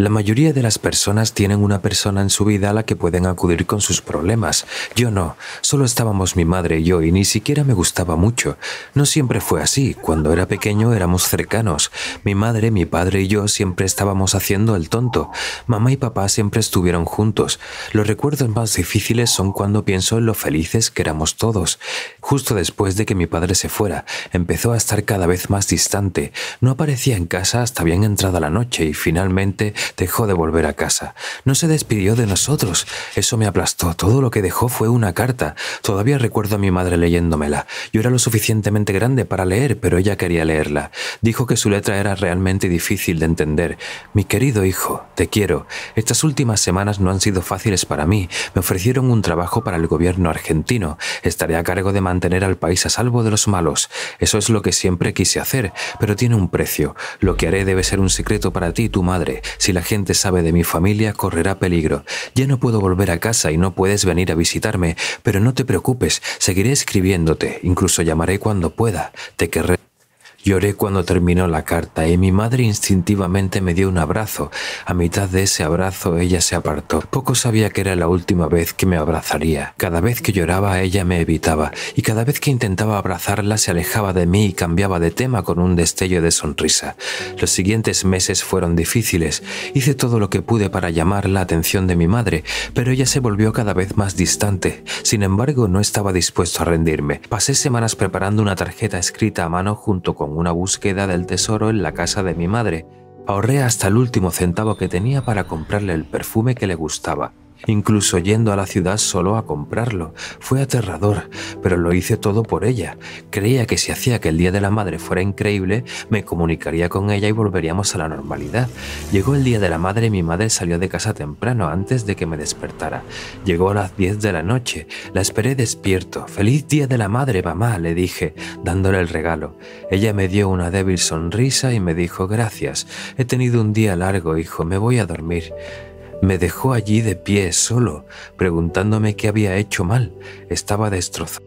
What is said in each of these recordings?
La mayoría de las personas tienen una persona en su vida a la que pueden acudir con sus problemas. Yo no, solo estábamos mi madre y yo y ni siquiera me gustaba mucho. No siempre fue así, cuando era pequeño éramos cercanos. Mi madre, mi padre y yo siempre estábamos haciendo el tonto. Mamá y papá siempre estuvieron juntos. Los recuerdos más difíciles son cuando pienso en lo felices que éramos todos. Justo después de que mi padre se fuera, empezó a estar cada vez más distante. No aparecía en casa hasta bien entrada la noche y finalmente dejó de volver a casa. No se despidió de nosotros. Eso me aplastó. Todo lo que dejó fue una carta. Todavía recuerdo a mi madre leyéndomela. Yo era lo suficientemente grande para leer, pero ella quería leerla. Dijo que su letra era realmente difícil de entender. Mi querido hijo, te quiero. Estas últimas semanas no han sido fáciles para mí. Me ofrecieron un trabajo para el gobierno argentino. Estaré a cargo de mantener al país a salvo de los malos. Eso es lo que siempre quise hacer, pero tiene un precio. Lo que haré debe ser un secreto para ti y tu madre. Si la gente sabe de mi familia, correrá peligro. Ya no puedo volver a casa y no puedes venir a visitarme, pero no te preocupes, seguiré escribiéndote, incluso llamaré cuando pueda. Te querré. Lloré cuando terminó la carta y mi madre instintivamente me dio un abrazo. A mitad de ese abrazo ella se apartó. Poco sabía que era la última vez que me abrazaría. Cada vez que lloraba ella me evitaba y cada vez que intentaba abrazarla se alejaba de mí y cambiaba de tema con un destello de sonrisa. Los siguientes meses fueron difíciles. Hice todo lo que pude para llamar la atención de mi madre, pero ella se volvió cada vez más distante. Sin embargo, no estaba dispuesto a rendirme. Pasé semanas preparando una tarjeta escrita a mano junto con una búsqueda del tesoro en la casa de mi madre. Ahorré hasta el último centavo que tenía para comprarle el perfume que le gustaba. Incluso yendo a la ciudad solo a comprarlo. Fue aterrador, pero lo hice todo por ella. Creía que si hacía que el Día de la Madre fuera increíble, me comunicaría con ella y volveríamos a la normalidad. Llegó el Día de la Madre y mi madre salió de casa temprano antes de que me despertara. Llegó a las 10 de la noche. La esperé despierto. «¡Feliz Día de la Madre, mamá!», le dije, dándole el regalo. Ella me dio una débil sonrisa y me dijo «Gracias. He tenido un día largo, hijo. Me voy a dormir». Me dejó allí de pie solo, preguntándome qué había hecho mal. Estaba destrozado.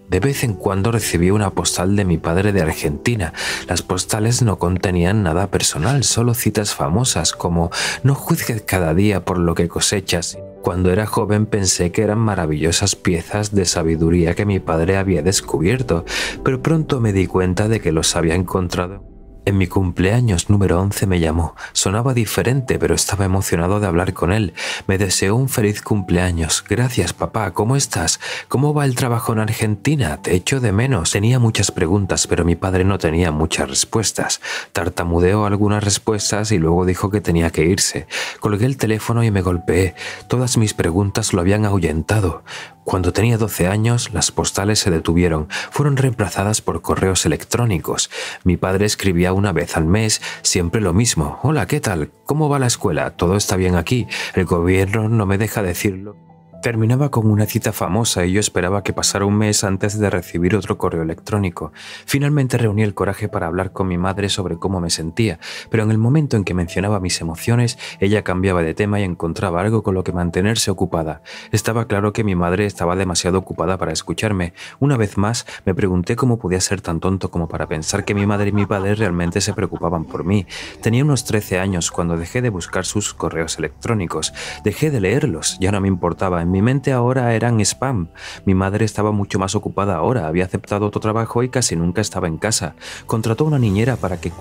De vez en cuando recibía una postal de mi padre de Argentina. Las postales no contenían nada personal, solo citas famosas como «No juzgues cada día por lo que cosechas». Cuando era joven pensé que eran maravillosas piezas de sabiduría que mi padre había descubierto, pero pronto me di cuenta de que los había encontrado. En mi cumpleaños número 11 me llamó. Sonaba diferente, pero estaba emocionado de hablar con él. Me deseó un feliz cumpleaños. «Gracias, papá. ¿Cómo estás? ¿Cómo va el trabajo en Argentina? Te echo de menos». Tenía muchas preguntas, pero mi padre no tenía muchas respuestas. Tartamudeó algunas respuestas y luego dijo que tenía que irse. Colgué el teléfono y me golpeé. Todas mis preguntas lo habían ahuyentado. Cuando tenía 12 años, las postales se detuvieron. Fueron reemplazadas por correos electrónicos. Mi padre escribía una vez al mes, siempre lo mismo. «Hola, ¿qué tal? ¿Cómo va la escuela? ¿Todo está bien aquí? El gobierno no me deja decirlo». Terminaba con una cita famosa y yo esperaba que pasara un mes antes de recibir otro correo electrónico. Finalmente reuní el coraje para hablar con mi madre sobre cómo me sentía, pero en el momento en que mencionaba mis emociones, ella cambiaba de tema y encontraba algo con lo que mantenerse ocupada. Estaba claro que mi madre estaba demasiado ocupada para escucharme. Una vez más, me pregunté cómo podía ser tan tonto como para pensar que mi madre y mi padre realmente se preocupaban por mí. Tenía unos 13 años cuando dejé de buscar sus correos electrónicos. Dejé de leerlos, ya no me importaba. En mi mente ahora eran spam. Mi madre estaba mucho más ocupada ahora, había aceptado otro trabajo y casi nunca estaba en casa. Contrató una niñera para que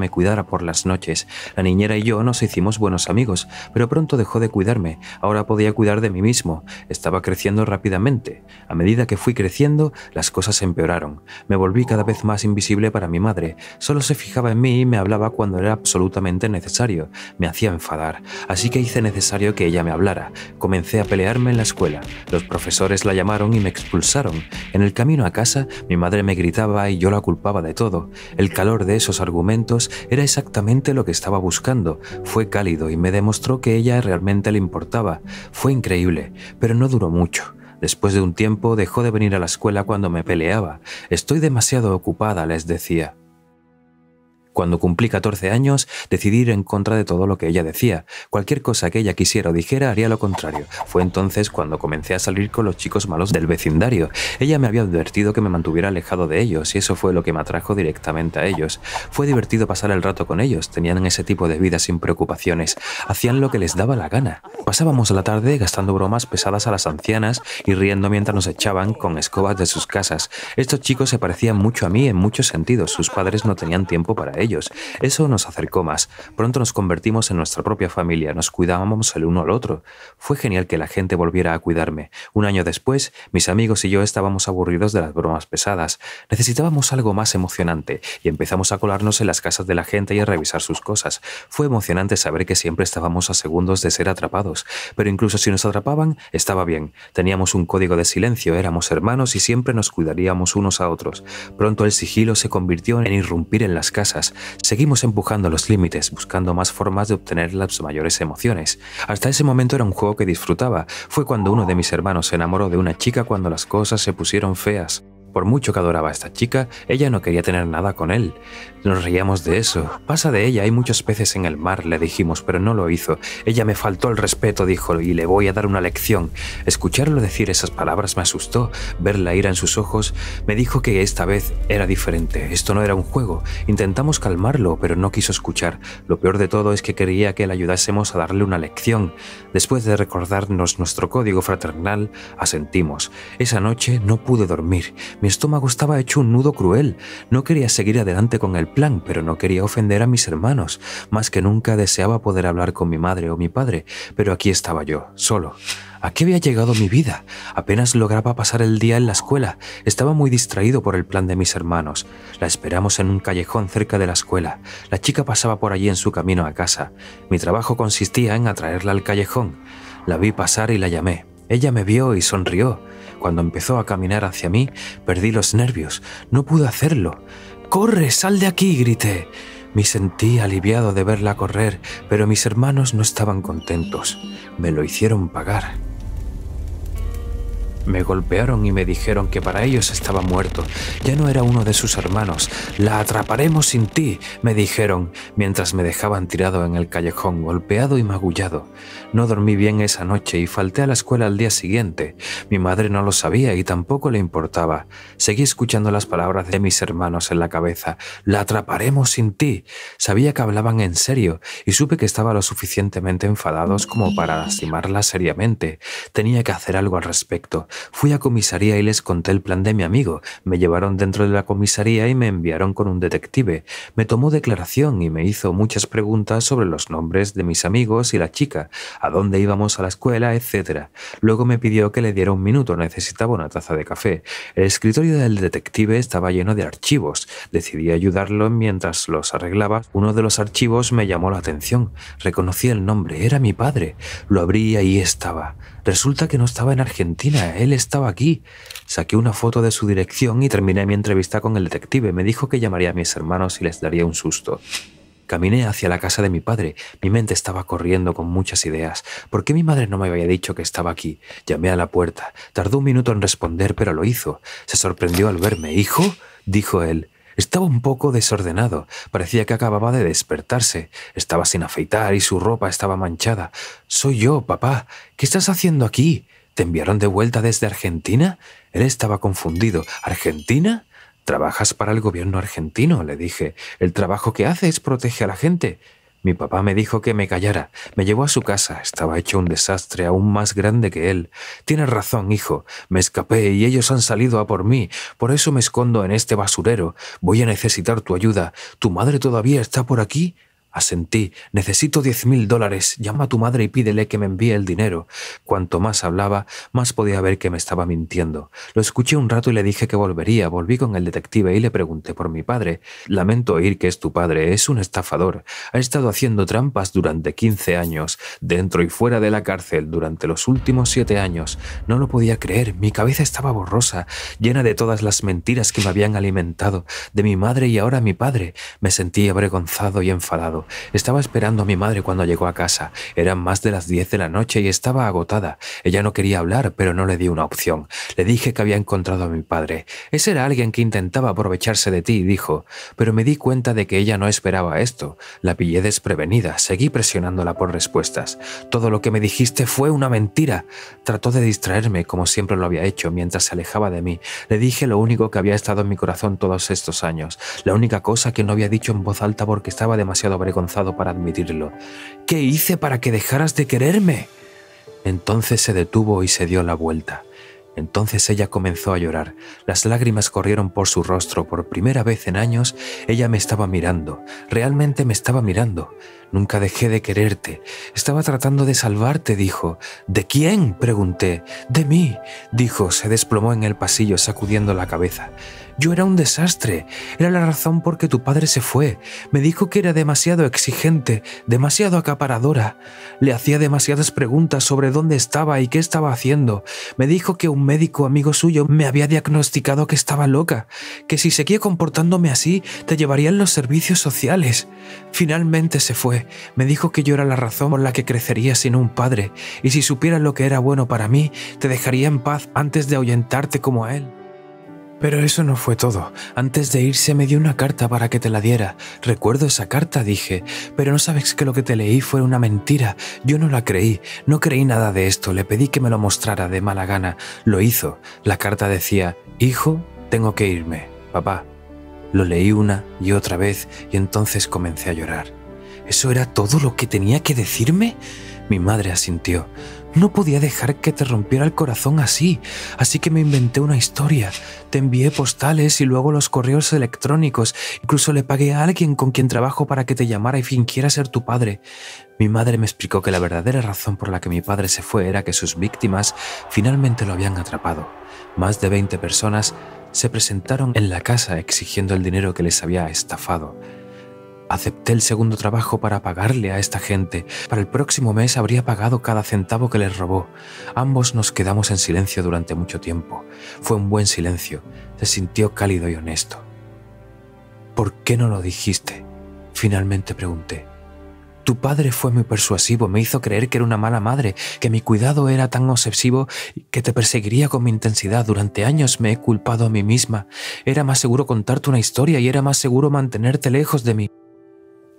me cuidara por las noches. La niñera y yo nos hicimos buenos amigos, pero pronto dejó de cuidarme. Ahora podía cuidar de mí mismo. Estaba creciendo rápidamente. A medida que fui creciendo, las cosas empeoraron. Me volví cada vez más invisible para mi madre. Solo se fijaba en mí y me hablaba cuando era absolutamente necesario. Me hacía enfadar. Así que hice necesario que ella me hablara. Comencé a pelearme en la escuela. Los profesores la llamaron y me expulsaron. En el camino a casa, mi madre me gritaba y yo la culpaba de todo. El calor de esos argumentos era exactamente lo que estaba buscando. Fue cálido y me demostró que ella realmente le importaba. Fue increíble, pero no duró mucho. Después de un tiempo dejó de venir a la escuela cuando me peleaba. «Estoy demasiado ocupada», les decía. Cuando cumplí 14 años, decidí ir en contra de todo lo que ella decía. Cualquier cosa que ella quisiera o dijera haría lo contrario. Fue entonces cuando comencé a salir con los chicos malos del vecindario. Ella me había advertido que me mantuviera alejado de ellos y eso fue lo que me atrajo directamente a ellos. Fue divertido pasar el rato con ellos. Tenían ese tipo de vida sin preocupaciones. Hacían lo que les daba la gana. Pasábamos la tarde gastando bromas pesadas a las ancianas y riendo mientras nos echaban con escobas de sus casas. Estos chicos se parecían mucho a mí en muchos sentidos. Sus padres no tenían tiempo para ellos. Eso nos acercó más. Pronto nos convertimos en nuestra propia familia, nos cuidábamos el uno al otro. Fue genial que la gente volviera a cuidarme. Un año después, mis amigos y yo estábamos aburridos de las bromas pesadas. Necesitábamos algo más emocionante y empezamos a colarnos en las casas de la gente y a revisar sus cosas. Fue emocionante saber que siempre estábamos a segundos de ser atrapados, pero incluso si nos atrapaban, estaba bien. Teníamos un código de silencio, éramos hermanos y siempre nos cuidaríamos unos a otros. Pronto el sigilo se convirtió en irrumpir en las casas. Seguimos empujando los límites, buscando más formas de obtener las mayores emociones. Hasta ese momento era un juego que disfrutaba. Fue cuando uno de mis hermanos se enamoró de una chica cuando las cosas se pusieron feas. Por mucho que adoraba a esta chica, ella no quería tener nada con él. Nos reíamos de eso. Pasa de ella, hay muchos peces en el mar, le dijimos, pero no lo hizo. Ella me faltó el respeto, dijo, y le voy a dar una lección. Escucharlo decir esas palabras me asustó. Ver la ira en sus ojos me dijo que esta vez era diferente. Esto no era un juego. Intentamos calmarlo, pero no quiso escuchar. Lo peor de todo es que quería que le ayudásemos a darle una lección. Después de recordarnos nuestro código fraternal, asentimos. Esa noche no pude dormir. Mi estómago estaba hecho un nudo cruel. No quería seguir adelante con el plan, pero no quería ofender a mis hermanos. Más que nunca deseaba poder hablar con mi madre o mi padre, pero aquí estaba yo, solo. ¿A qué había llegado mi vida? Apenas lograba pasar el día en la escuela. Estaba muy distraído por el plan de mis hermanos. La esperamos en un callejón cerca de la escuela. La chica pasaba por allí en su camino a casa. Mi trabajo consistía en atraerla al callejón. La vi pasar y la llamé. Ella me vio y sonrió. Cuando empezó a caminar hacia mí, perdí los nervios. No pude hacerlo. ¡Corre, sal de aquí!, grité. Me sentí aliviado de verla correr, pero mis hermanos no estaban contentos. Me lo hicieron pagar. Me golpearon y me dijeron que para ellos estaba muerto. Ya no era uno de sus hermanos. «La atraparemos sin ti», me dijeron, mientras me dejaban tirado en el callejón, golpeado y magullado. No dormí bien esa noche y falté a la escuela al día siguiente. Mi madre no lo sabía y tampoco le importaba. Seguí escuchando las palabras de mis hermanos en la cabeza. «La atraparemos sin ti». Sabía que hablaban en serio y supe que estaban lo suficientemente enfadados como para lastimarla seriamente. Tenía que hacer algo al respecto. Fui a comisaría y les conté el plan de mi amigo. Me llevaron dentro de la comisaría y me enviaron con un detective. Me tomó declaración y me hizo muchas preguntas sobre los nombres de mis amigos y la chica, a dónde íbamos a la escuela, etc. Luego me pidió que le diera un minuto, necesitaba una taza de café. El escritorio del detective estaba lleno de archivos. Decidí ayudarlo mientras los arreglaba. Uno de los archivos me llamó la atención. Reconocí el nombre, era mi padre. Lo abrí y ahí estaba. Resulta que no estaba en Argentina, él estaba aquí. Saqué una foto de su dirección y terminé mi entrevista con el detective. Me dijo que llamaría a mis hermanos y les daría un susto. Caminé hacia la casa de mi padre. Mi mente estaba corriendo con muchas ideas. ¿Por qué mi madre no me había dicho que estaba aquí? Llamé a la puerta. Tardó un minuto en responder, pero lo hizo. Se sorprendió al verme. «¿Hijo?», dijo él. Estaba un poco desordenado. Parecía que acababa de despertarse. Estaba sin afeitar y su ropa estaba manchada. «Soy yo, papá. ¿Qué estás haciendo aquí? ¿Te enviaron de vuelta desde Argentina?». Él estaba confundido. «¿Argentina? ¿Trabajas para el gobierno argentino?», le dije. «El trabajo que haces protege a la gente». Mi papá me dijo que me callara. Me llevó a su casa. Estaba hecho un desastre aún más grande que él. «Tienes razón, hijo. Me escapé y ellos han salido a por mí. Por eso me escondo en este basurero. Voy a necesitar tu ayuda. ¿Tu madre todavía está por aquí?». Asentí. «Necesito $10,000. Llama a tu madre y pídele que me envíe el dinero». Cuanto más hablaba, más podía ver que me estaba mintiendo. Lo escuché un rato y le dije que volvería. Volví con el detective y le pregunté por mi padre. «Lamento oír que es tu padre. Es un estafador. Ha estado haciendo trampas durante 15 años, dentro y fuera de la cárcel durante los últimos 7 años». No lo podía creer. Mi cabeza estaba borrosa, llena de todas las mentiras que me habían alimentado, de mi madre y ahora mi padre. Me sentí avergonzado y enfadado. Estaba esperando a mi madre cuando llegó a casa. Eran más de las 10 de la noche y estaba agotada. Ella no quería hablar, pero no le di una opción. Le dije que había encontrado a mi padre. Ese era alguien que intentaba aprovecharse de ti, dijo. Pero me di cuenta de que ella no esperaba esto. La pillé desprevenida. Seguí presionándola por respuestas. Todo lo que me dijiste fue una mentira. Trató de distraerme, como siempre lo había hecho, mientras se alejaba de mí. Le dije lo único que había estado en mi corazón todos estos años. La única cosa que no había dicho en voz alta porque estaba demasiado avergonzado para admitirlo. ¿Qué hice para que dejaras de quererme? Entonces se detuvo y se dio la vuelta. Entonces ella comenzó a llorar. Las lágrimas corrieron por su rostro. Por primera vez en años, ella me estaba mirando. Realmente me estaba mirando. Nunca dejé de quererte. Estaba tratando de salvarte, dijo. ¿De quién?, pregunté. De mí, dijo. Se desplomó en el pasillo, sacudiendo la cabeza. Yo era un desastre. Era la razón por que tu padre se fue. Me dijo que era demasiado exigente, demasiado acaparadora. Le hacía demasiadas preguntas sobre dónde estaba y qué estaba haciendo. Me dijo que un médico amigo suyo me había diagnosticado que estaba loca, que si seguía comportándome así, te llevarían los servicios sociales. Finalmente se fue. Me dijo que yo era la razón por la que crecería sin un padre, y si supiera lo que era bueno para mí, te dejaría en paz antes de ahuyentarte como a él. Pero eso no fue todo. Antes de irse me dio una carta para que te la diera. Recuerdo esa carta, dije, pero no sabes que lo que te leí fue una mentira. Yo no la creí, no creí nada de esto. Le pedí que me lo mostrara de mala gana. Lo hizo. La carta decía, hijo, tengo que irme. Papá. Lo leí una y otra vez y entonces comencé a llorar. ¿Eso era todo lo que tenía que decirme? Mi madre asintió. No podía dejar que te rompiera el corazón así que me inventé una historia. Te envié postales y luego los correos electrónicos. Incluso le pagué a alguien con quien trabajo para que te llamara y fingiera ser tu padre. Mi madre me explicó que la verdadera razón por la que mi padre se fue era que sus víctimas finalmente lo habían atrapado. Más de 20 personas se presentaron en la casa exigiendo el dinero que les había estafado. Acepté el segundo trabajo para pagarle a esta gente. Para el próximo mes habría pagado cada centavo que les robó. Ambos nos quedamos en silencio durante mucho tiempo. Fue un buen silencio. Se sintió cálido y honesto. ¿Por qué no lo dijiste?, finalmente pregunté. Tu padre fue muy persuasivo, me hizo creer que era una mala madre, que mi cuidado era tan obsesivo que te perseguiría con mi intensidad. Durante años me he culpado a mí misma. Era más seguro contarte una historia y era más seguro mantenerte lejos de mí.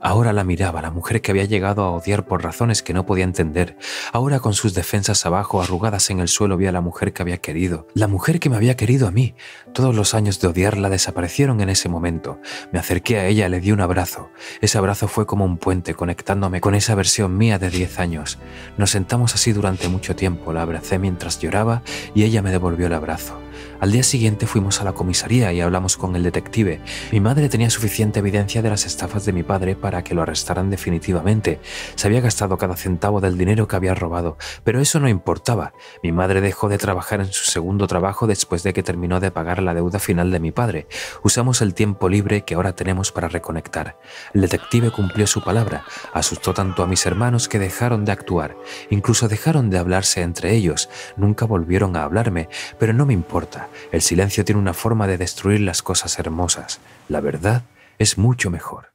Ahora la miraba, la mujer que había llegado a odiar por razones que no podía entender. Ahora, con sus defensas abajo, arrugadas en el suelo, vi a la mujer que había querido. La mujer que me había querido a mí. Todos los años de odiarla desaparecieron en ese momento. Me acerqué a ella, le di un abrazo. Ese abrazo fue como un puente, conectándome con esa versión mía de 10 años. Nos sentamos así durante mucho tiempo. La abracé mientras lloraba y ella me devolvió el abrazo. Al día siguiente fuimos a la comisaría y hablamos con el detective. Mi madre tenía suficiente evidencia de las estafas de mi padre para que lo arrestaran definitivamente. Se había gastado cada centavo del dinero que había robado, pero eso no importaba. Mi madre dejó de trabajar en su segundo trabajo después de que terminó de pagar la deuda final de mi padre. Usamos el tiempo libre que ahora tenemos para reconectar. El detective cumplió su palabra. Asustó tanto a mis hermanos que dejaron de actuar. Incluso dejaron de hablarse entre ellos. Nunca volvieron a hablarme, pero no me importa. El silencio tiene una forma de destruir las cosas hermosas. La verdad es mucho mejor.